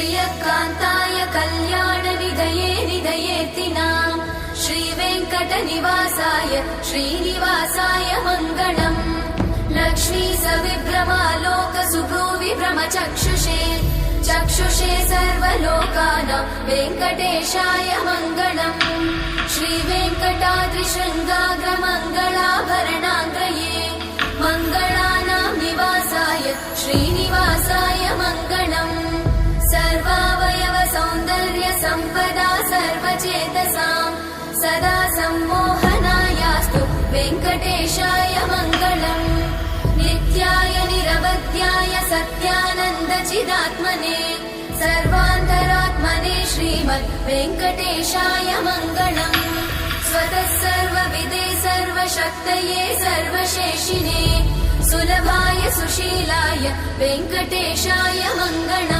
श्रियकान्ताय कल्याणनिधये निधयेऽर्तिनाम् श्रीवेङ्कटनिवासाय श्रीनिवासाय मङ्गलम् लक्ष्मी सविभ्रमालोकसुभ्रूविभ्रमचक्षुषे चक्षुषे सर्वलोकानां वेङ्कटेशाय मङ्गलम् श्रीवेङ्कटाद्रिशृङ्गाग्रमङ्गलाभरणाङ्गये मङ्गलानां निवासाय श्रीनिवासाय मङ्गलम् सर्वावयव सौन्दर्य सम्पदा सर्वचेतसां सदा सम्मोहनायास्तु वेङ्कटेशाय मङ्गलम् नित्याय निरवध्याय सत्यानन्दचिदात्मने सर्वान्तरात्मने श्रीमद् वेङ्कटेशाय मङ्गलम् स्वतः सर्वविदे सर्वशक्तये सर्वशेषिने सुलभाय सुशीलाय वेङ्कटेशाय मङ्गलम्।